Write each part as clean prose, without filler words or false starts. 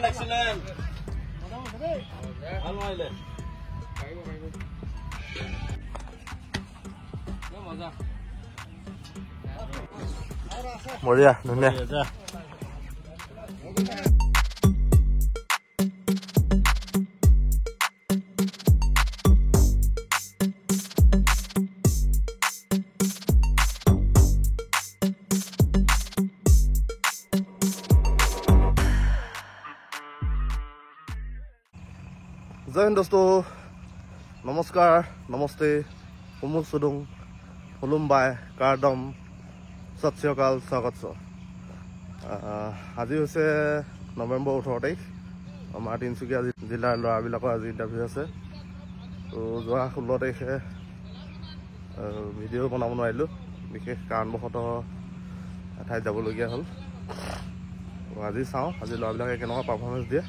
Excellent. বঢ়িয়া ধুনীয়া जय हिंद दोस्तों नमस्कार नमस्ते कुमुल सुदुंग हुलुम्बाई कारदम सत श्री अकाल स्वागत आज হৈছে নৱেম্বৰ 18 তাৰিখ আমাৰ তিনিচুকীয়া জিলাৰ ল'ৰাবিলাকৰ আজি ইণ্টাৰভিউ আছে তো যোৱা 16 তাৰিখে ভিডিঅ' বনাব নোৱাৰিলোঁ বিশেষ কাৰণবশতঃ ঠাইত যাবলগীয়া হ'ল আজি চাওঁ আজি ল'ৰাবিলাকে কেনেকুৱা পাৰফৰ্মেঞ্চ দিয়ে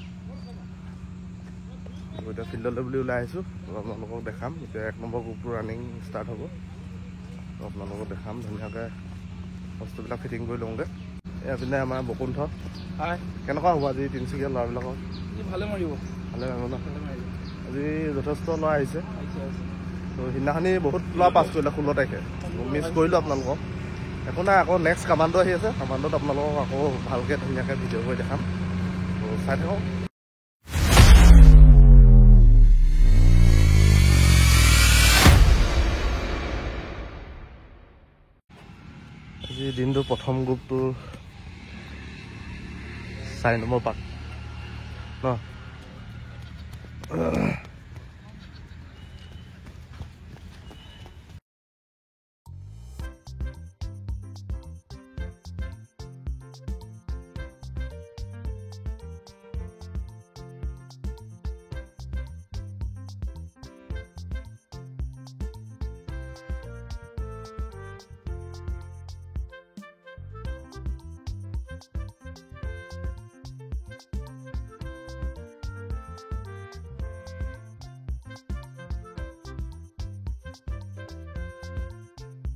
এতিয়া ফিল্ডলৈ বুলি ওলাই আহিছোঁ আপোনালোকক দেখাম এতিয়া 1 নম্বৰ গ্ৰুপটো ৰানিং ষ্টাৰ্ট হ'ব আপোনালোকক দেখাম ধুনীয়াকৈ বস্তুবিলাক ফিটিং কৰি লওঁগৈ এইপিনে আমাৰ বকুণ্ঠ কেনেকুৱা হ'ব আজি তিনিচুকীয়া ল'ৰাবিলাকৰ ভালে মাৰিব ভালে মাৰিব ন আজি যথেষ্ট ল'ৰা আহিছে তো সিদিনাখনি বহুত ল'ৰা পাছ কৰিলে 16 তাৰিখে মিছ কৰিলোঁ আপোনালোকক একো নাই আকৌ নেক্সট কামাণ্ডো আহি আছে কামাণ্ডোত আপোনালোকক আকৌ ভালকৈ ধুনীয়াকৈ ভিডিঅ' কৰি দেখাম তো চাই থাকক আজি দিনটো প্ৰথম গ্ৰুপটো 4 নম্বৰ পাক ন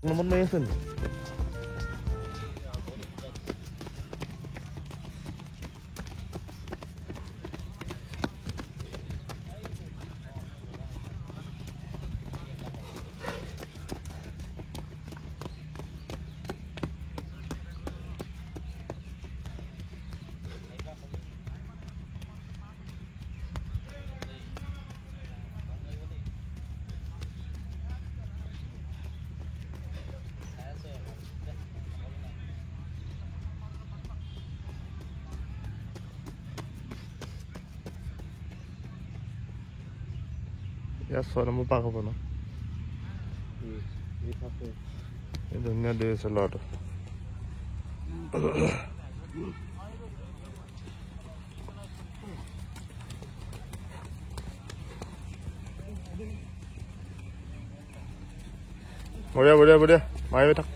nomor main sen ya suara mau pakai apa no? Ini dunia dia selalu. Boleh, mari tak.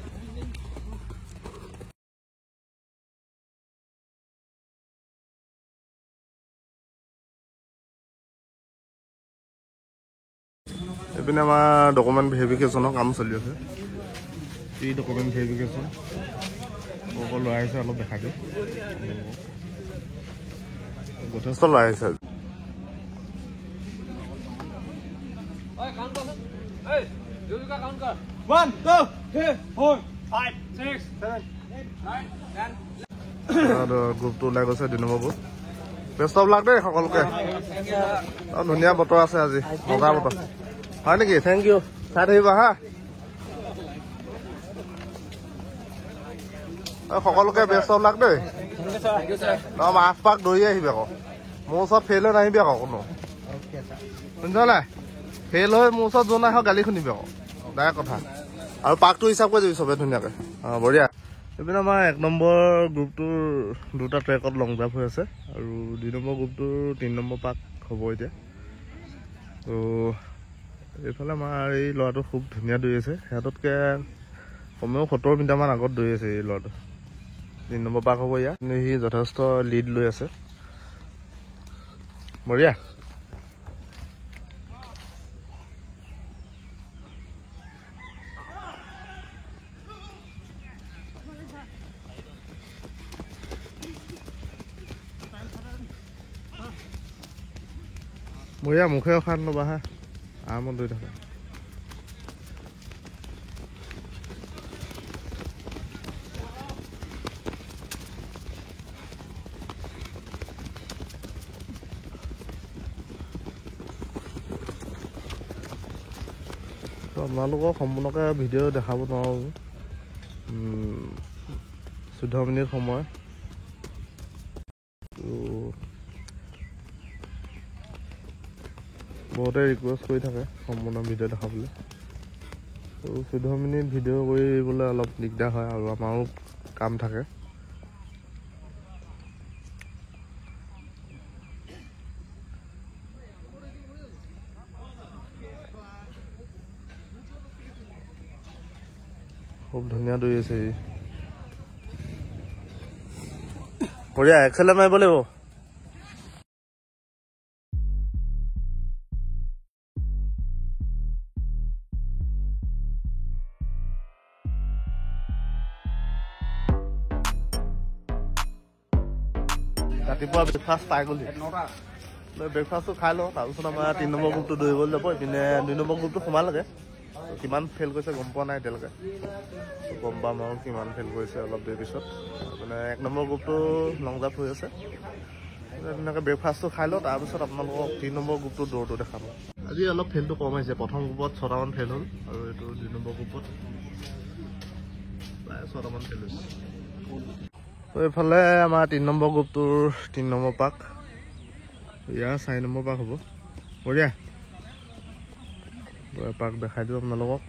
এপিনে আমাৰ ডকুমেণ্ট ভেৰিফিকেশ্যনৰ কাম চলি আছে এই ডকুমেণ্ট ভেৰিফিকেশ্যন সকলো লৈ আহিছে অলপ দেখা দিওঁ যথেষ্ট লৈ আহিছে গ্ৰুপটো ওলাই গৈছে 2 নম্বৰ গ্ৰুপ ব্যস্ত বিলাক দেই সকলোকে ধুনীয়া বতৰ আছে আজি মজা বতৰ হয় নেকি থেংক ইউ চাই থাকিবা হা সকলোকে ব্যস্ত লাগ দেই মাছ পাক দৌৰি আহিবি আকৌ মোৰ ওচৰত ফেইল হৈ নাহিবি আকৌ কোনো শুনিছ নাই ফেইল হৈ মোৰ ওচৰত যোন আহ গালি শুনিবি আকৌ ডাইৰেক্ট কথা আৰু পাকটো হিচাপ কৰি যাবি চবে ধুনীয়াকৈ বঢ়িয়া এইপিনে আমাৰ 1 নম্বৰ গ্ৰুপটোৰ 2টা ট্ৰেকত লং জাম্প হৈ আছে আৰু 2 নম্বৰ গ্ৰুপটোৰ 3 নম্বৰ পাক হ'ব এতিয়া তো এইফালে আমাৰ এই ল'ৰাটো খুব ধুনীয়া দৌৰি আছে সিহঁততকৈ কমেও 70 মিটাৰমান আগত দৌৰি আছে এই ল'ৰাটো 3 নম্বৰ পাক হ'ব ইয়াত সি যথেষ্ট লিড লৈ আছে বঢ়িয়া বঢ়িয়া মুখে খান ল'বা হা আৰামত ধৰি থাকে আপোনালোকক সম্পূৰ্ণকৈ ভিডিঅ' দেখাব নোৱাৰোঁ 14 মিনিট সময় বহুতে ৰিকুৱেষ্ট কৰি থাকে সম্পূৰ্ণ ভিডিঅ' দেখাবলৈ তো 14 মিনিট ভিডিঅ' কৰিবলৈ অলপ দিগদাৰ হয় আৰু আমাৰো কাম থাকে খুব ধুনীয়া দৌৰি আছে বঢ়িয়া এক্সেলে মাৰিব লাগিব ৰাতিপুৱা ব্ৰেকফাষ্ট পাই গ'লি ব্ৰেকফাষ্টটো খাই লওঁ তাৰপিছত আমাৰ 3 নম্বৰ গ্ৰুপটো দৌৰিবলৈ যাব ইপিনে 2 নম্বৰ গ্ৰুপটো সোমালেগে কিমান ফেইল কৰিছে গম পোৱা নাই এতিয়ালৈকে গম পাম আৰু কিমান ফেইল কৰিছে অলপ দেৰি পিছত মানে 1 নম্বৰ গ্ৰুপটো লং জাম্প হৈ আছে তেনেকৈ ব্ৰেকফাষ্টটো খাই লওঁ তাৰপিছত আপোনালোকক 3 নম্বৰ গ্ৰুপটো দৌৰটো দেখাব আজি অলপ ফেইলটো কম আহিছে প্ৰথম গ্ৰুপত 6টামান ফেইল হ'ল আৰু এইটো 2 নম্বৰ গ্ৰুপত প্ৰায় 6টামান ফেইল হৈছে তো এইফালে আমাৰ 3 নম্বৰ গ্ৰুপটোৰ 3 নম্বৰ পাক ইয়াৰ 4 নম্বৰ পাক হ'ব বঢ়িয়া পাক দেখাই দিওঁ আপোনালোকক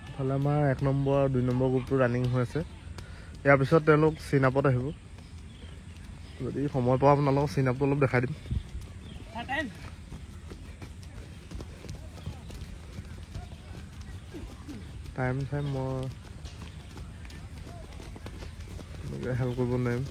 ইফালে আমাৰ 1 নম্বৰ আৰু 2 নম্বৰ গ্ৰুপটো ৰানিং হৈ আছে ইয়াৰ পিছত তেওঁলোক চিনাপত আহিব যদি সময় পাওঁ আপোনালোকক চিনাপটো অলপ দেখাই দিম টাইম মই হেল্প কৰিব নোৱাৰিম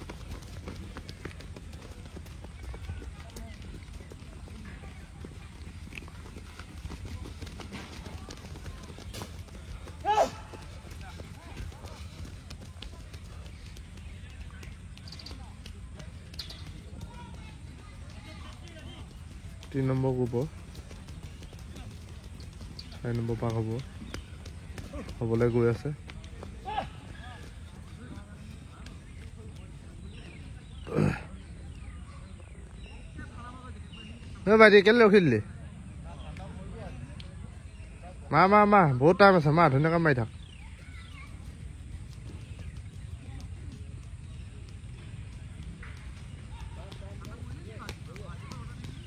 तीन नम्बर ग्रुपर 4 নম্বৰ পাক হ'বলৈ গৈ আছে ভাইটি কেলে ৰখিলি মা বহুত টাইম আছে মা ধুনীয়াকৈ মাৰি থাক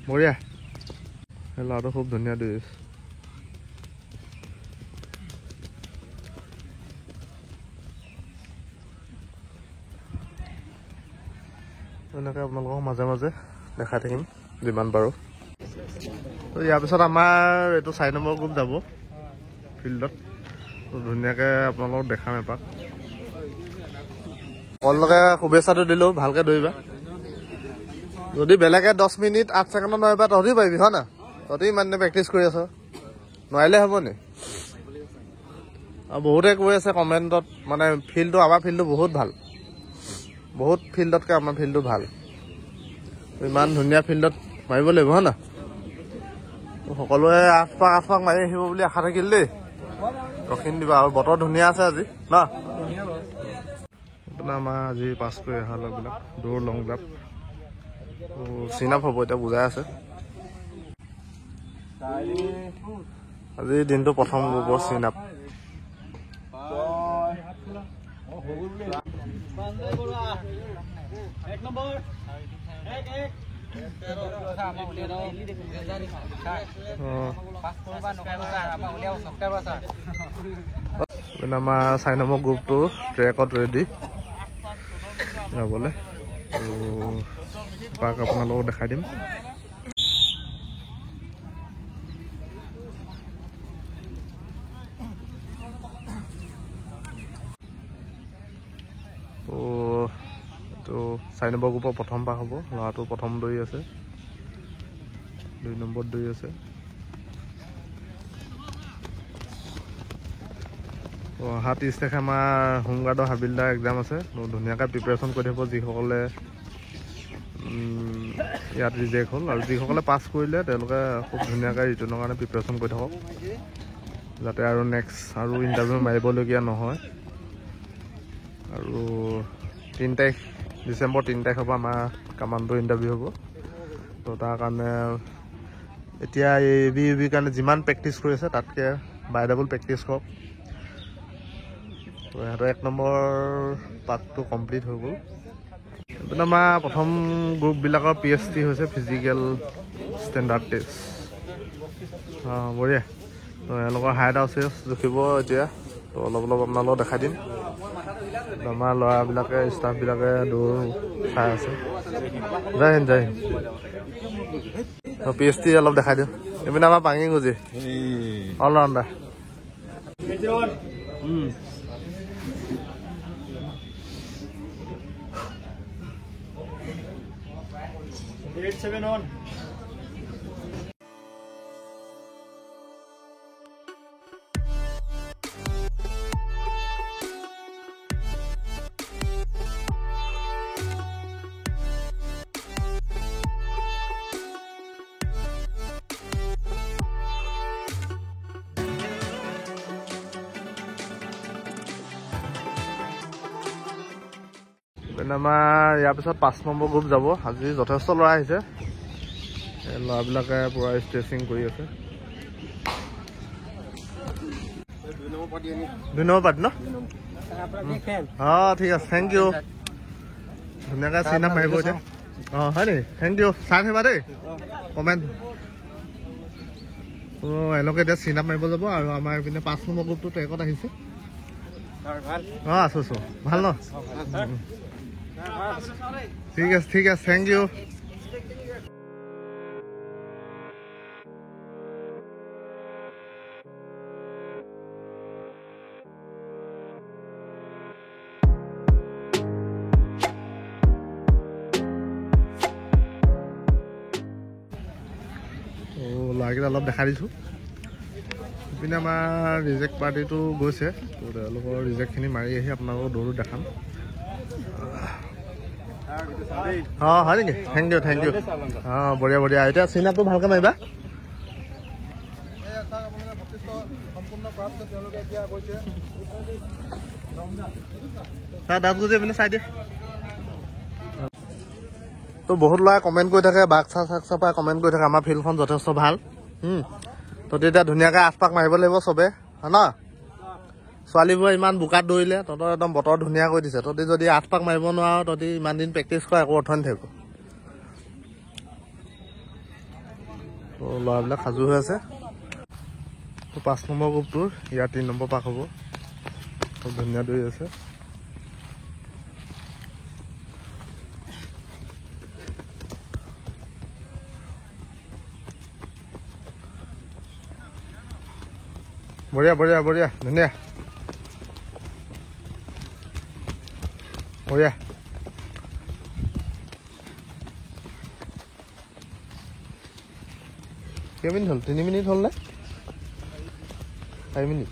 বঢ়িয়া ল'ৰাটো খুব ধুনীয়া দৌৰিছে এনেকৈ আপোনালোকক মাজে মাজে দেখাই থাকিম যিমান পাৰোঁ তো ইয়াৰ পিছত আমাৰ এইটো 4 নম্বৰ গ্ৰুপ যাব ফিল্ডত ধুনীয়াকৈ আপোনালোকক দেখাম এপাক আপোনালোকে শুভেচ্ছাটো দিলোঁ ভালকৈ দৌৰিবা যদি বেলেগে 10 মিনিট 8 ছেকেণ্ডত নোৱাৰিবা তহঁতি পাৰিবি হয় না তহঁতি ইমান প্ৰেক্টিচ কৰি আছ নোৱাৰিলে হ'ব নি আৰু বহুতে কৈ আছে কমেণ্টত মানে ফিল্ডটো আমাৰ ফিল্ডটো বহুত ফিল্ডতকৈ আমাৰ ফিল্ডটো ভাল ইমান ধুনীয়া ফিল্ডত মাৰিব লাগিব হয় না সকলোৱে 8 পাক মাৰি আহিব বুলি আশা থাকিল দেই ৰখিন দিবা আৰু বতৰ ধুনীয়া আছে আজি ন আমাৰ আজি পাছ কৰি অহা লগবিলাক দৌৰ লং জাম্প চিনাপ হ'ব এতিয়া বুজাই আছে আজি দিনটো প্ৰথম গ্ৰুপৰ চিনাপ আমাৰ 4 নম্বৰ গ্ৰুপটো ট্ৰেকত ৰেডি যাবলৈ পাক আপোনালোকক দেখাই দিম তো 4 নম্বৰ গ্ৰুপৰ প্ৰথম পাক হ'ব ল'ৰাটো প্ৰথম দৌৰি আছে 2 নম্বৰত দৌৰি আছে অহা 30 তাৰিখে আমাৰ হোমগাৰ্ডৰ হাবিলদাৰ এক্সাম আছে ধুনীয়াকৈ প্ৰিপেৰেশ্যন কৰি থাকিব যিসকলে ইয়াত ৰিজেক্ট হ'ল আৰু যিসকলে পাছ কৰিলে তেওঁলোকে খুব ধুনীয়াকৈ ৰিটাৰ্ণৰ কাৰণে প্ৰিপেৰেশ্যন কৰি থাকক যাতে আৰু নেক্সট আৰু ইণ্টাৰভিউ মাৰিবলগীয়া নহয় আৰু 3 তাৰিখ ডিচেম্বৰ 3 তাৰিখৰ পৰা আমাৰ কামাণ্ডো ইণ্টাৰভিউ হ'ব তো তাৰ কাৰণে এতিয়া ABUB কাৰণে যিমান প্ৰেক্টিছ কৰি আছে তাতকৈ বাই ডাবল প্ৰেক্টিছ কৰক তো সিহঁতৰ 1 নম্বৰ পাৰ্টটো কমপ্লিট হৈ গ'ল এইপিনে আমাৰ প্ৰথম গ্ৰুপবিলাকৰ PST হৈছে ফিজিকেল ষ্টেণ্ডাৰ্ড টেষ্ট বঢ়িয়া তো এওঁলোকৰ হাইট আছে জুখিব এতিয়া তো অলপ আপোনালোকক দেখাই দিম আমাৰ ল'ৰাবিলাকে ষ্টাফবিলাকে দৌৰ চাই আছে জয় হিন্দ তো PST অলপ দেখাই দিওঁ এইপিনে আমাৰ পাঙি গুজি অল ৰাউণ্ডাৰ আমাৰ ইয়াৰ পিছত 5 নম্বৰ গ্ৰুপ যাব আজি যথেষ্ট ল'ৰা আহিছে ল'ৰাবিলাকে পুৰা ষ্ট্ৰেচিং কৰি আছে 2 নম্বৰ পাৰ্টি ন ঠিক আছে থেংক ইউ ধুনীয়াকৈ চিন আপ মাৰিব এতিয়া হয় নেকি থেংক ইউ চাই থাকিবা দেই কমেণ্ট এনেকৈ এতিয়া চিন আপ মাৰিব যাব আৰু আমাৰ এইপিনে 5 নম্বৰ গ্ৰুপটো ট্ৰেকত আহিছে আছো ভাল ন ঠিক আছে থেংক ইউ ল'ৰাকেইটা অলপ দেখাই দিছোঁ ইপিনে আমাৰ ৰিজেক্ট পাৰ্টিটো গৈছে তো তেওঁলোকৰ ৰিজেক্টখিনি মাৰি আহি আপোনালোকক দৌৰো দেখাম হয় নেকি থেংক ইউ বঢ়িয়া এতিয়া চিন আপটো ভালকৈ মাৰিবা দাঁত গুজি পিনে চাই দিয়ে তো বহুত ল'ৰাই কমেণ্ট কৰি থাকে বাক্সা চাক্সা পাই কমেণ্ট কৰি থাকে আমাৰ ফিল্ডখন যথেষ্ট ভাল তো তেতিয়া ধুনীয়াকৈ আঠপাক মাৰিব লাগিব চবে হয় ন ছোৱালীবোৰে ইমান বোকাত দৌৰিলে তহঁতৰ একদম বতৰ ধুনীয়া কৰি দিছে তহঁতি যদি 8 পাক মাৰিব নোৱাৰো তহঁতি ইমান দিন প্ৰেক্টিছ কৰা একো অৰ্থ নাথাকিব তো ল'ৰাবিলাক সাজু হৈ আছে তো 5 নম্বৰ গ্ৰুপটোৰ ইয়াৰ 3 নম্বৰ পাক হ'ব খুব ধুনীয়া দৌৰি আছে বঢ়িয়া ধুনীয়া বঢ়িয়া কেইমিনিট হ'ল 3 মিনিট হ'ল নে 4 মিনিট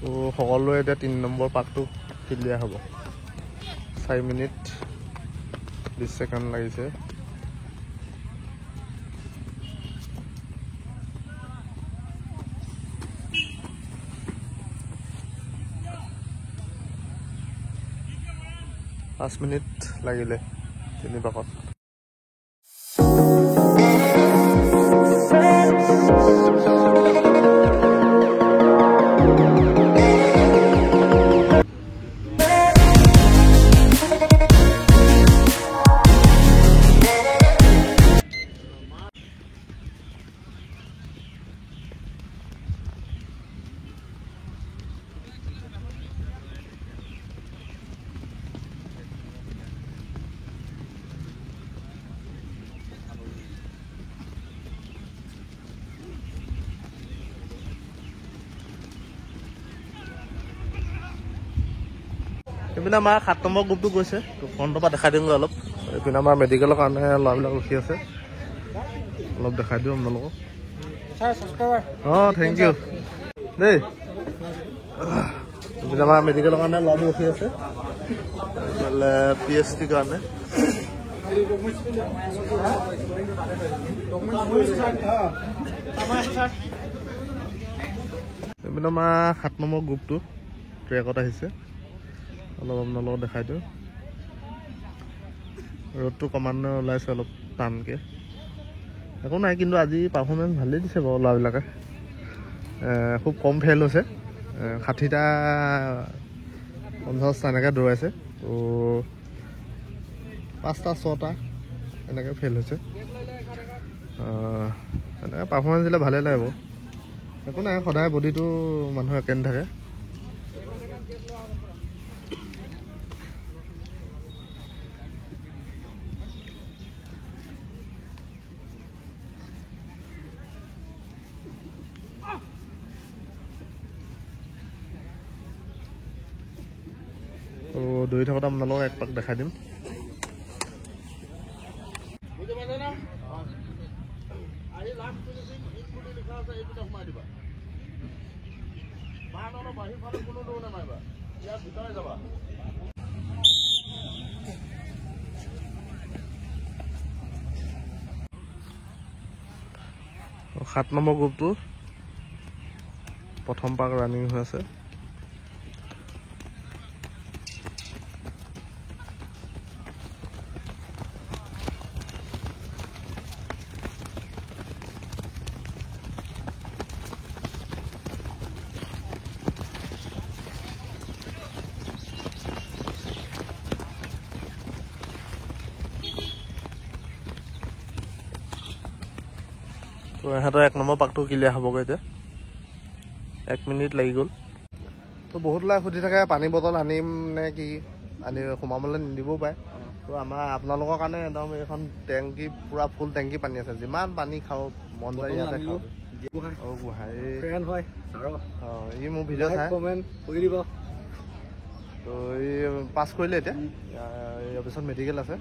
তো সকলোৱে এতিয়া 3 নম্বৰ পাকটো ক্লিয়াৰ হ'ব 4 মিনিট 20 ছেকেণ্ড লাগিছে পাঁচ মিনিট লাগিলে 3 পাকত এইপিনে আমাৰ 7 নম্বৰ গ্ৰুপটো গৈছে ফ্ৰণ্টৰ পৰা দেখাই দিমগৈ অলপ এইপিনে আমাৰ মেডিকেলৰ কাৰণে ল'ৰাবিলাক ৰখি আছে অলপ দেখাই দিওঁ আপোনালোকক থেংক ইউ দেই এইপিনে আমাৰ মেডিকেলৰ কাৰণে ল'ৰাবোৰ ৰখি আছে এইফালে PST কাৰণে এইপিনে আমাৰ 7 নম্বৰ গ্ৰুপটো ট্ৰেকত আহিছে অলপ আপোনালোকক দেখাই দিওঁ ৰ'দটো ক্ৰমান্বয়ে ওলাইছে অলপ টানকৈ একো নাই কিন্তু আজি পাৰফৰ্মেঞ্চ ভালেই দিছে বাৰু ল'ৰাবিলাকে খুব কম ফেইল হৈছে 60টা 50টা এনেকৈ দৌৰাইছে তো 5টা 6টা এনেকৈ ফেইল হৈছে এনেকৈ পাৰফৰ্মেঞ্চ দিলে ভালেই লাগে বাৰু একো নাই সদায় বডিটো মানুহ একে নাথাকে দৌৰি থাকোঁতে আপোনালোকক এক পাক দেখাই দিম সাত নম্বৰ গ্ৰুপটো প্ৰথম পাক ৰানিং হৈ আছে তো ইহঁতৰ 1 নম্বৰ পাকটো ক্লিয়াৰ হ'বগৈ এতিয়া 1 মিনিট লাগি গ'ল তো বহুত ল'ৰাই সুধি থাকে পানী বটল আনিম নে কি আনি সোমাবলৈ নিদিবও পাৰে তো আমাৰ আপোনালোকৰ কাৰণে একদম এইখন টেংকি পূৰা ফুল টেংকি পানী আছে যিমান পানী খাওঁ মন যায় ইয়াতে খাওঁ ই মোৰ ভিডিঅ' চাই কমেণ্ট কৰি দিব তো এই পাছ কৰিলে এতিয়া ইয়াৰ পিছত মেডিকেল আছে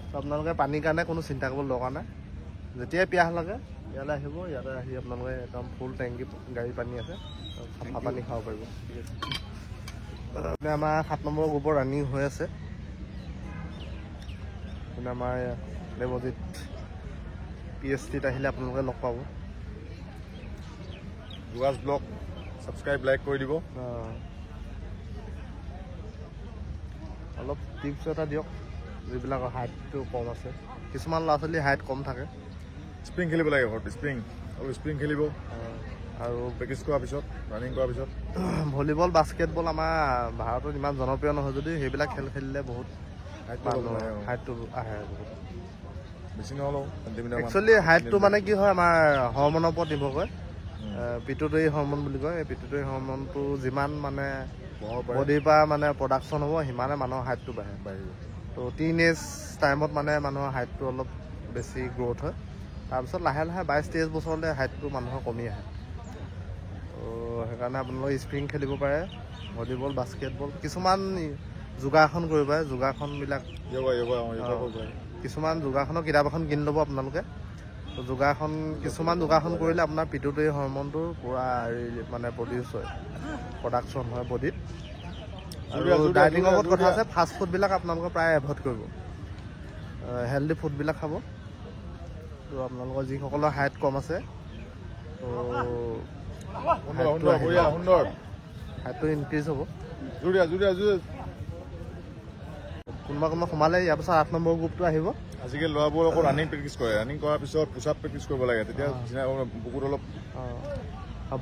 তো আপোনালোকে পানীৰ কাৰণে কোনো চিন্তা কৰিব দৰকাৰ নাই যেতিয়াই পিয়াহ লাগে ইয়ালৈ আহিব ইয়াতে আহি আপোনালোকে একদম ফুল টেংকি গাড়ী পানী আছে চাফা পানী খাব পাৰিব আমাৰ 7 নম্বৰ গ্ৰুপৰ ৰানিং হৈ আছে আমাৰ দেৱজিত PSTত আহিলে আপোনালোকে লগ পাব যোগাজ ব্লগ ছাবস্ক্ৰাইব লাইক কৰি দিব অলপ টিপছ এটা দিয়ক যিবিলাকৰ হাইটটো কম আছে কিছুমান ল'ৰা ছোৱালী হাইট কম থাকে স্প্ৰিং খেলিব লাগে ঘৰত স্প্ৰিং খেলিব আৰু প্ৰেক্টিছ কৰাৰ পিছত ৰানিং কৰাৰ পিছত ভলীবল বাস্কেটবল আমাৰ ভাৰতত ইমান জনপ্ৰিয় নহয় যদি সেইবিলাক খেল খেলিলে বহুত হাইটটো আহে বেছি নহ'লেও একচুৱেলি হাইটটো মানে কি হয় আমাৰ হৰমনৰ ওপৰত নিৰ্ভৰ কৰে পিটুটৰী হৰমন বুলি কয় এই পিটুটৰী হৰমনটো যিমান মানে বডিৰ পৰা মানে প্ৰডাকশ্যন হ'ব সিমানে মানুহৰ হাইটটো বাঢ়িব তো টিনেজ টাইমত মানে মানুহৰ হাইটটো অলপ বেছি গ্ৰ'থ হয় তাৰপিছত লাহে লাহে 22-23 বছৰলৈ হাইটটো মানুহৰ কমি আহে তো সেইকাৰণে আপোনালোকে স্প্ৰিং খেলিব পাৰে ভলীবল বাস্কেটবল কিছুমান যোগাসন কৰিব পাৰে যোগাসনবিলাক কিছুমান যোগাসনৰ কিতাপ এখন কিনি ল'ব আপোনালোকে যোগাসন কিছুমান যোগাসন কৰিলে আপোনাৰ পিটুটৰী হৰমনটো পূৰা মানে প্ৰডিউচ হয় প্ৰডাকশ্যন হয় বডিত আৰু ডাইটিঙৰ ওপৰত কথা আছে ফাষ্ট ফুডবিলাক আপোনালোকে প্ৰায় এভইড কৰিব হেল্ডি ফুডবিলাক খাব তো আপোনালোকৰ যিসকলৰ হাইট কম আছে তো হাইটটো ইনক্ৰিজ হ'ব কোনোবা সোমালে ইয়াৰ পিছত 8 নম্বৰ গ্ৰুপটো আহিব আজিকালি ল'ৰাবোৰ আকৌ ৰানিং প্ৰেক্টিছ কৰে ৰানিং কৰাৰ পিছত পুছ আপ প্ৰেক্টিছ কৰিব লাগে তেতিয়া বুকুত অলপ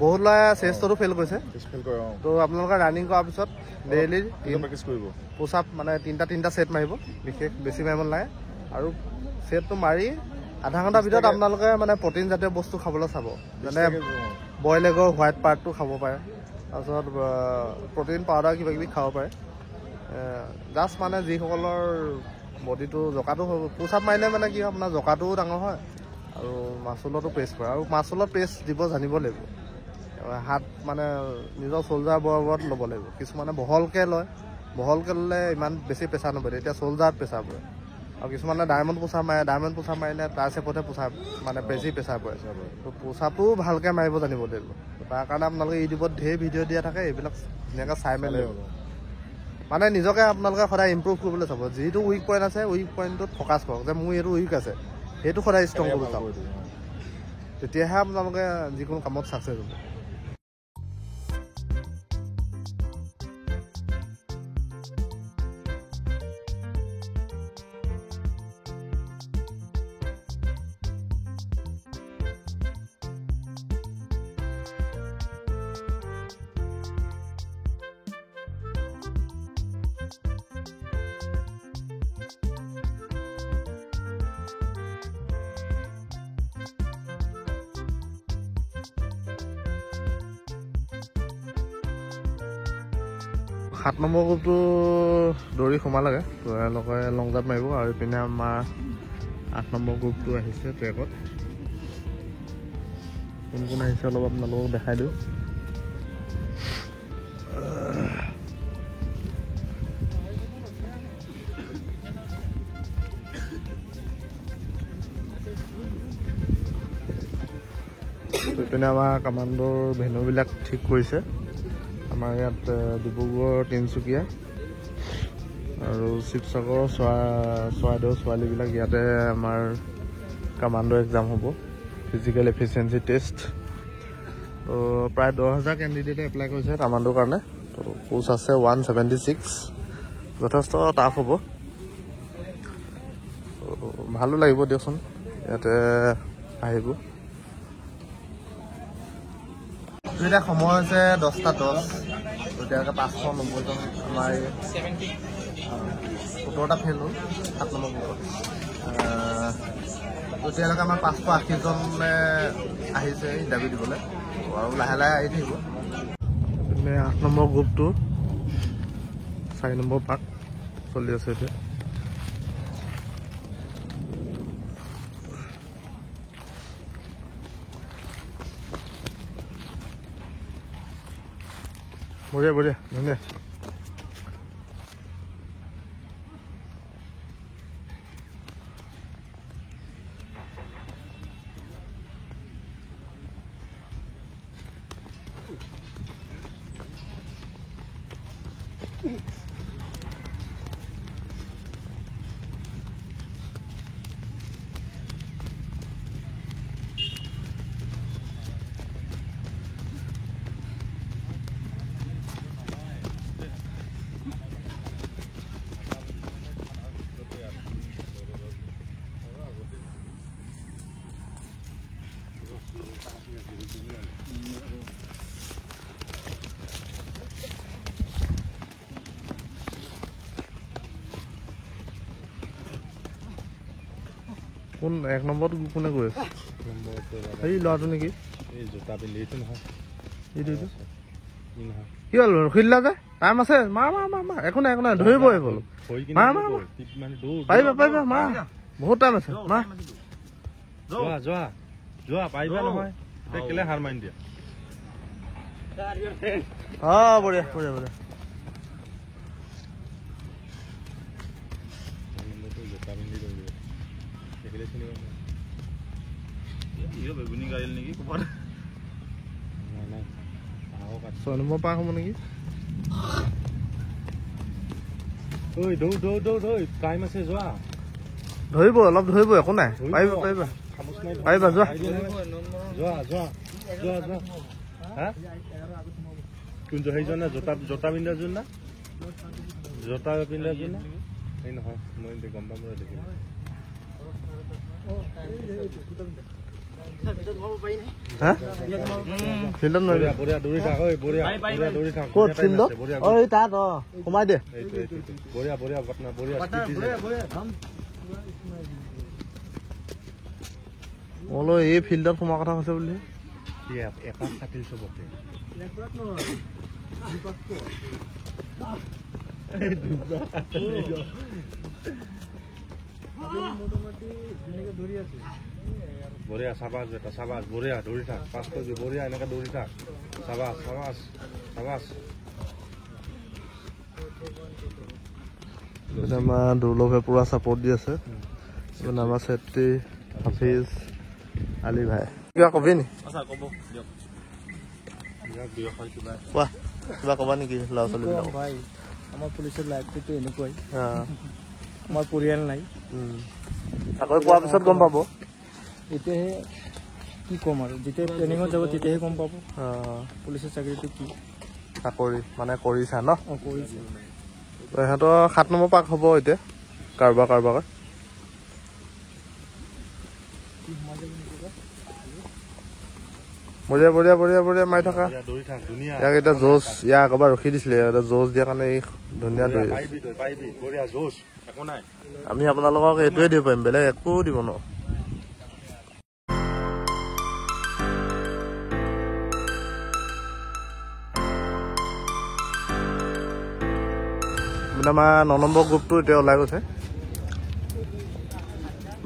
বহুত ল'ৰাই চেষ্টটো ফেইল কৰিছে ফেইল কৰে তো আপোনালোকে ৰানিং কৰাৰ পিছত ডেইলি প্ৰেক্টিছ কৰিব পুছ আপ মানে 3টা ছেট মাৰিব বিশেষ বেছি মাৰিব নালাগে আৰু ছেটটো মাৰি আধা ঘণ্টাৰ ভিতৰত আপোনালোকে মানে প্ৰটিন জাতীয় বস্তু খাবলৈ চাব যেনে বইল এগৰ হোৱাইট পাৰ্টটো খাব পাৰে তাৰপিছত প্ৰটিন পাউডাৰ কিবা কিবি খাব পাৰে জাষ্ট মানে যিসকলৰ বডিটো জকাটো পুছ আপ মাৰিলে মানে কি হয় আপোনাৰ জকাটোও ডাঙৰ হয় আৰু মাচুলতো প্ৰেছ কৰে আৰু মাচুলত প্ৰেছ দিব জানিব লাগিব হাত মানে নিজৰ চল্ডাৰ বৰাবৰত ল'ব লাগিব কিছুমানে বহলকৈ লয় বহলকৈ ল'লে ইমান বেছি প্ৰেছাৰ নপৰে এতিয়া চ'ল্ডাৰত প্ৰেছাৰ পৰে আৰু কিছুমানে ডায়মণ্ড পোছা মাৰে ডায়মণ্ড পোছা মাৰিলে তাৰ চেপতে পোছা মানে বেছি প্ৰেছাৰ পৰে তো পোছাটো ভালকৈ মাৰিব জানিব লাগিব তাৰ কাৰণে আপোনালোকে ইউটিউবত ঢেৰ ভিডিঅ' দিয়া থাকে এইবিলাক ধুনীয়াকৈ চাই মেলি মানে নিজকে আপোনালোকে সদায় ইম্প্ৰুভ কৰিবলৈ চাব যিটো উইক পইণ্ট আছে উইক পইণ্টটোত ফ'কাছ কৰক যে মোৰ এইটো উইক আছে সেইটো সদায় ষ্ট্ৰং কৰিব চাব তেতিয়াহে আপোনালোকে যিকোনো কামত ছাকচেছ হ'ব সাত নম্বৰ গ্ৰুপটো দৌৰি সোমালেগৈ তেওঁলোকে লং জাম্প মাৰিব আৰু ইপিনে আমাৰ 8 নম্বৰ গ্ৰুপটো আহিছে ট্ৰেকত কোন কোন আহিছে অলপ আপোনালোকক দেখাই দিওঁ ইপিনে আমাৰ কামাণ্ডৰ ভেনুবিলাক ঠিক কৰিছে আমাৰ ইয়াত ডিব্ৰুগড় তিনিচুকীয়া আৰু শিৱসাগৰ চৰাইদেউ ছোৱালীবিলাক ইয়াতে আমাৰ কামাণ্ডো এক্সাম হ'ব ফিজিকেল এফিচিয়েঞ্চি টেষ্ট তো প্ৰায় 10,000 কেণ্ডিডেটে এপ্লাই কৰিছে কামাণ্ডোৰ কাৰণে তো পোষ্ট আছে 176 যথেষ্ট টাফ হ'ব ভালো লাগিব দিয়কচোন ইয়াতে আহিব এতিয়া সময় হৈছে 10টা 10 এতিয়ালৈকে 590 জন আমাৰ 17টা ফেইল হ'ল 7 নম্বৰ গ্ৰুপত এতিয়ালৈকে আমাৰ 580 জনে আহিছে ইণ্টাৰভিউ দিবলৈ আৰু লাহে লাহে আহি থাকিব 8 নম্বৰ গ্ৰুপটো 4 নম্বৰ পাক চলি আছে এতিয়া বঢ়িয়া বঢ়িয়া ধুনীয়া কোন 1 নম্বৰটো কোনে গৈ আছে এই ল'ৰাটো নেকি এই জোতা পিন্ধি এইটো নহয় এইটো কি হ'ল ৰখিলা যে টাইম আছে মাৰ মাৰ মাৰ মাৰ একো নাই ধৰিবই হ'ল মাৰ মাৰ পাৰিবা পাৰিবা মাৰ বহুত টাইম আছে মাৰ যোৱা যোৱা যোৱা পাৰিবা নহয় কেলে হাৰ মাৰি দিয়া বঢ়িয়া বঢ়িয়া বঢ়িয়া জোতা পিন্ধি বেগুনি গাড়ী নেকি ক'ৰবাত 6 নম্বৰ পাৰ হ'ব নেকি ঐ দৌৰ দৌৰ দৌৰ দৌৰ টাইম আছে যোৱা ধৰিব অলপ ধৰিব একো নাই পাৰিবা পাৰিবা পাৰিবা যোৱা যোৱা যোৱা যোৱা যোৱা হা কোনটো সেইজন না জোতা পিন্ধাযোৰ না জোতা পিন্ধাযোৰ না এই নহয় মই গম পাম দেখিম সোমাই দে বঢ়িয়া বঢ়িয়া বঢ়িয়া বোলো এই ফিল্ডত সোমোৱা কথা হৈছে বুলি এপাক কাটিল চবকে বঢ়িয়া চাবাজ বেটা চাবাজ বঢ়িয়া দৌৰি থাক 5 কেজি বঢ়িয়া এনেকে দৌৰি থাক চাবাজ চাবাজ চাবাজ আমাৰ দুৰ্লভে পুৰা ছাপৰ্ট দি আছে আমাৰ চেত্ৰী হাফিজ আলি ভাই কিবা কবি নি কোৱা কিবা কবা নেকি ল'ৰা ছোৱালীবিলাক ভাই আমাৰ পুলিচৰ লাইফটো এনেকুৱাই আমাৰ পৰিয়াল নাই চাকৰি পোৱাৰ পিছত গম পাব এতিয়াহে কি ক'ম আৰু যেতিয়া ট্ৰেইনিঙত যাব তেতিয়াহে গম পাব পুলিচৰ চাকৰিটো কি চাকৰি মানে কৰিছা ন কৰিছে ইহঁতৰ 7 নম্বৰ পাক হ'ব এতিয়া কাৰোবাৰ বঢ়িয়া বঢ়িয়া বঢ়িয়া বঢ়িয়া মাৰি থকা ইয়াক এতিয়া জোচ ইয়াক আকবাৰ ৰখি দিছিলে জোচ দিয়াৰ কাৰণে এই ধুনীয়া দৌৰি আমি আপোনালোকক এইটোৱে দিব পাৰিম বেলেগ একো দিব ন আমাৰ 9 নম্বৰ গ্ৰুপটো এতিয়া ওলাই গৈছে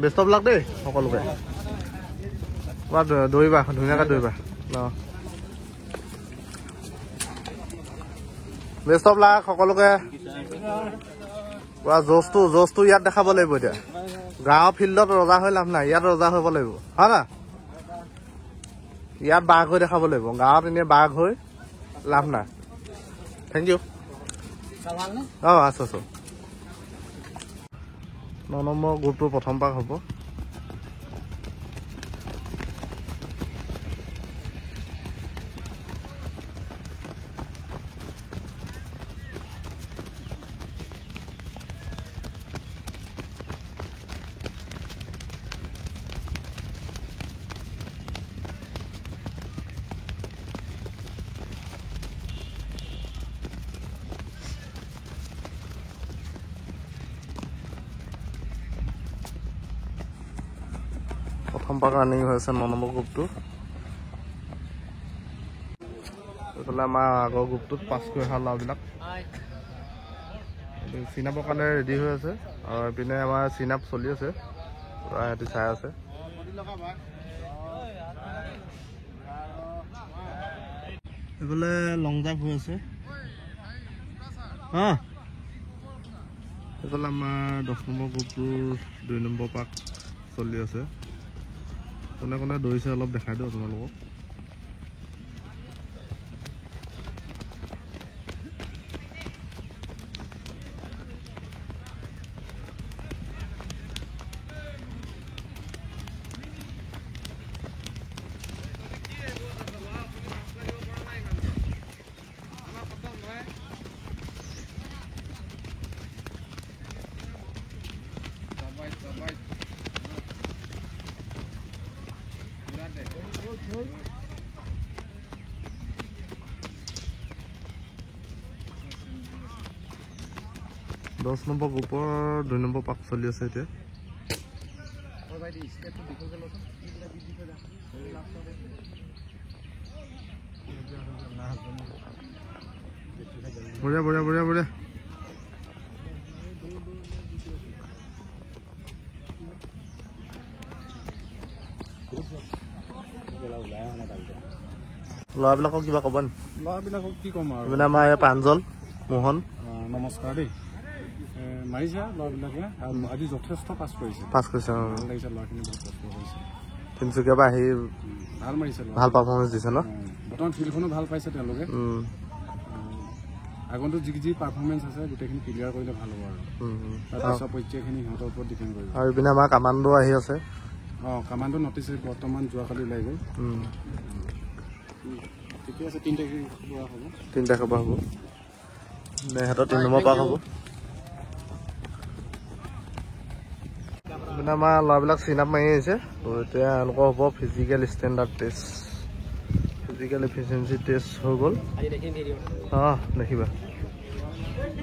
বেষ্ট অফ লাক দেই সকলোকে দৌৰিবা ধুনীয়াকৈ দৌৰিবা ন বেষ্ট অফ লাক সকলোকে পুৰা জোচটো ইয়াত দেখাব লাগিব এতিয়া গাঁৱৰ ফিল্ডত ৰজা হৈ লাভ নাই ইয়াত ৰজা হ'ব লাগিব হয় না ইয়াত বাঘ হৈ দেখাব লাগিব গাঁৱত এনেই বাঘ হৈ লাভ নাই থেংক ইউ আছো 9 নম্বৰ গ্ৰুপটো প্ৰথম পাক হ'ব প্ৰথম পাক ৰানিং হৈ আছে 9 নম্বৰ গ্ৰুপটো এইফালে আমাৰ আগৰ গ্ৰুপটোত পাছ কৰি অহা ল'ৰাবিলাক চিনাপৰ কাৰণে ৰেডি হৈ আছে আৰু এইপিনে আমাৰ চিনাপ চলি আছে পুৰা সিহঁতি চাই আছে এইফালে লং জাম্প হৈ আছে এইফালে আমাৰ 10 নম্বৰ গ্ৰুপটোৰ 2 নম্বৰ পাক চলি আছে কোনে কোনে দৌৰিছে অলপ দেখাই দিওঁ তোমালোকক দহ নম্বৰ গ্ৰুপৰ 2 নম্বৰ পাক চলি আছে এতিয়া বঢ়িয়া বঢ়িয়া বঢ়িয়া বঢ়িয়া ল'ৰাবিলাকক কিবা ক'ব নি ল'ৰাবিলাকক কি ক'ম আৰু মানে আমাৰ প্ৰাঞ্জল মোহন নমস্কাৰ দেই মাৰিছে ল'ৰাবিলাকে আজি যথেষ্ট পাছ কৰিছে ভাল লাগিছে ল'ৰাখিনি বহুত কষ্ট কৰিছে তিনিচুকীয়াৰ পৰা আহি ভাল মাৰিছে ভাল পাৰফৰ্মেঞ্চ দিছে ন বৰ্তমান ফিল্ডখনো ভাল পাইছে তেওঁলোকে আগন্তুক যি পাৰফৰ্মেঞ্চ আছে গোটেইখিনি ক্লিয়াৰ কৰিলে ভাল হ'ব আৰু তাৰপিছত পৰ্যায়খিনি সিহঁতৰ ওপৰত ডিপেণ্ড কৰিব আৰু ইপিনে আমাৰ কামাণ্ডো আহি আছে কামাণ্ডো নটিচ বৰ্তমান যোৱাকালি ওলাই গ'ল ঠিকে আছে 3 তাৰিখৰ পৰা হ'ব সিহঁতৰ 3 নম্বৰ পাক হ'ব আমাৰ ল'ৰাবিলাক চিন আপ মাৰি আহিছে তো এতিয়া এওঁলোকৰ হ'ব physical standard test physical efficiency test হৈ গ'ল দেখিবা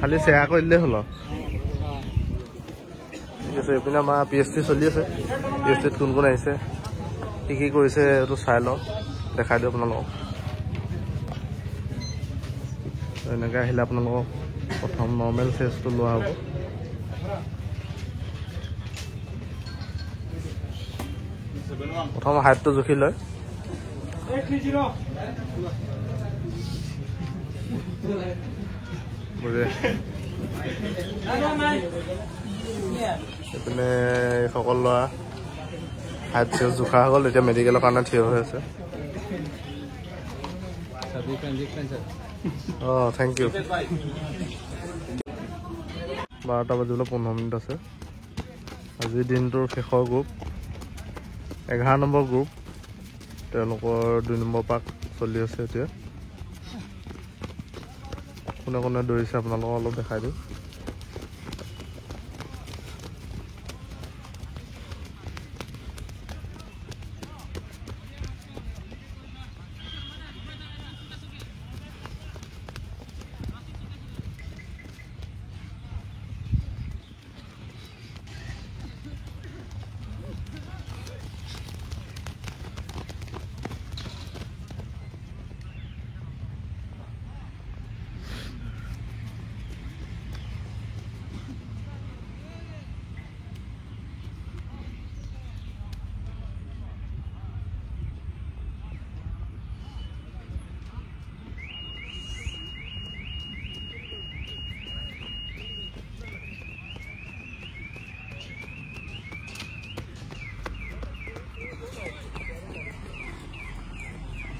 খালি শ্বেয়াৰ কৰি দিলেই হ'ল ঠিক আছে এইপিনে আমাৰ PST চলি আছে PSTত কোন কোন আহিছে কি কৰিছে এইটো চাই লওঁ দেখাই দিওঁ আপোনালোকক এনেকৈ আহিলে আপোনালোকক প্ৰথম নৰ্মেল চেজটো লোৱা হ'ব প্ৰথম হাইটটো জুখি লয় বঢ়িয়া এইপিনে সকলো ল'ৰা হাইট চেজ জোখা হৈ গ'ল, এতিয়া মেডিকেলৰ কাৰণে থিয় হৈ আছে। অঁ থেংক ইউ। 12টা বাজিবলৈ 15 মিনিট আছে। আজিৰ দিনটোৰ শেষৰ গ্ৰুপ 11 নম্বৰ গ্ৰুপ, তেওঁলোকৰ 2 নম্বৰ পাক চলি আছে। এতিয়া কোনে কোনে দৌৰিছে আপোনালোকক অলপ দেখাই দিওঁ।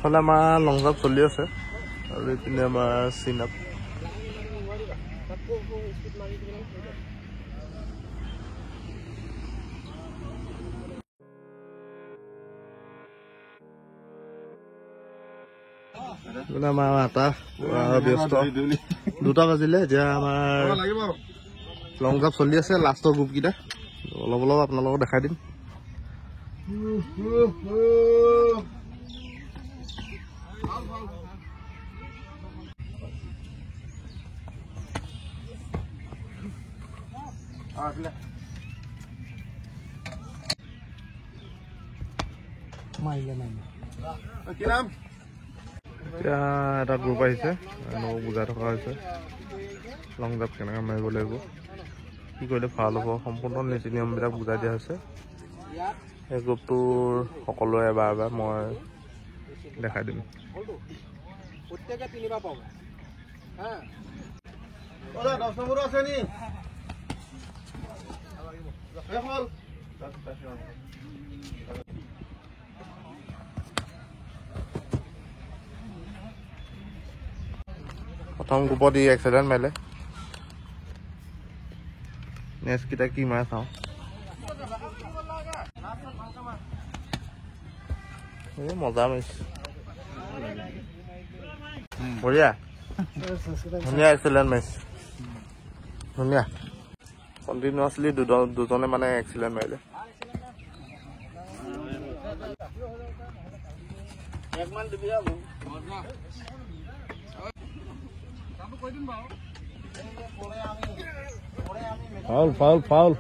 ফালে আমাৰ লং জাম্প চলি আছে আৰু এইপিনে আমাৰ চিন আপ। আমাৰ 8টা ব্যস্ত, 2টা বাজিলে। এতিয়া আমাৰ লং জাম্প চলি আছে, লাষ্টৰ গ্ৰুপকেইটা অলপ অলপ আপোনালোকক দেখাই দিম। এতিয়া এটা গ্ৰুপ আহিছে, বুজাই থকা হৈছে লং জাম্প কেনেকৈ মাৰিব লাগিব, কি কৰিলে ভাল হ'ব, সম্পূৰ্ণ নীতি নিয়মবিলাক বুজাই দিয়া হৈছে। এই গ্ৰুপটোৰ সকলোৱে এবাৰ এবাৰ মই দেখাই দিম। প্ৰথম গ্ৰুপত ই এক্সিডেণ্ট মাৰিলে, নেক্সট কেইটা কি মাৰে চাওঁ। এই মজা মাৰিছে, বঢ়িয়া, ধুনীয়া এক্সিলেণ্ট মাৰিছে, ধুনীয়া। কণ্টিনিউৱাছলি দুজনে মানে এক্সিলেণ্ট মাৰিলে। Foul foul foul.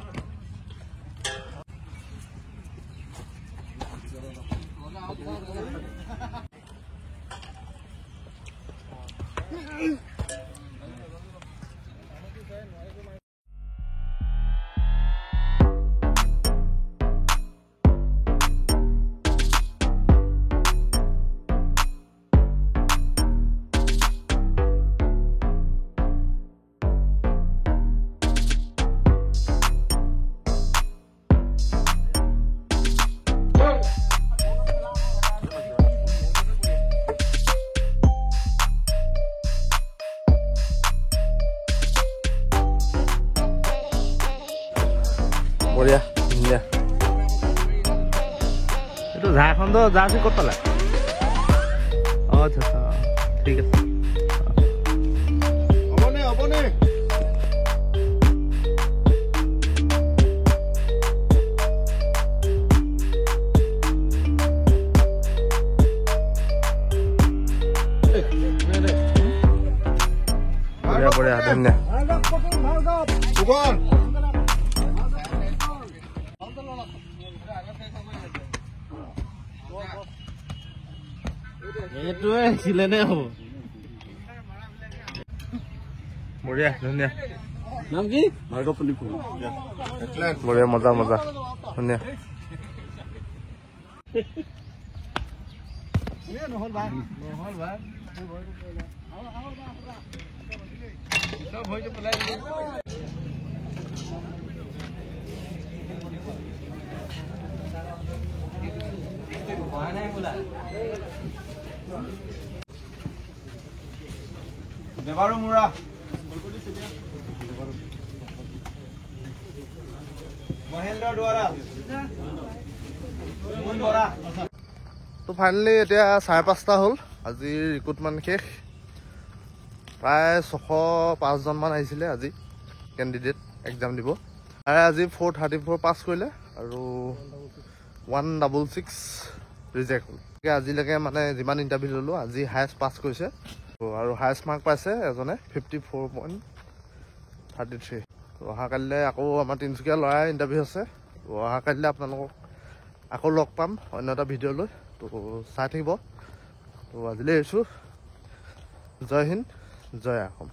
বঢ়িয়া, ধুনীয়া। এইটো ঝাৰখণ্ড জাৰ্চি ক'ত পালে? অঁ আচ্ছা আচ্ছা, ঠিক আছে। হ'বনে বঢ়িয়া বঢ়িয়া, ধুনীয়া। এইটোৱে এক্সিলেণ্টে হ'ব। বঢ়িয়া, ধুনীয়া। নাম কি? বঢ়িয়া, মজা মজা, ধুনীয়া। নহ'ল ভাই, নহ'ল ভাই। বেবাৰু মুৰা মহেন্দ্ৰ দুৱাৰা তো ফাইনেলি এতিয়া 5:30 হ'ল আজিৰ ৰিক্ৰুটমেণ্ট শেষ প্ৰায় 605জন আহিছিলে আজি কেণ্ডিডেট এক্সাম দিব তাৰে আজি 434 পাছ কৰিলে আৰু 166 ৰিজেক্ট হ'ল আজিলৈকে মানে যিমান ইণ্টাৰভিউ ল'লোঁ আজি হায়েষ্ট পাছ কৰিছে আৰু হায়েষ্ট মাৰ্ক পাইছে এজনে 54.33 অহাকালিলৈ আকৌ আমাৰ তিনিচুকীয়া ল'ৰাই ইণ্টাৰভিউ আছে অহাকালিলৈ আপোনালোকক আকৌ লগ পাম অন্য এটা ভিডিঅ' লৈ তো চাই থাকিব তো আজিলৈ এৰিছোঁ জয় হিন্দ জয় অসম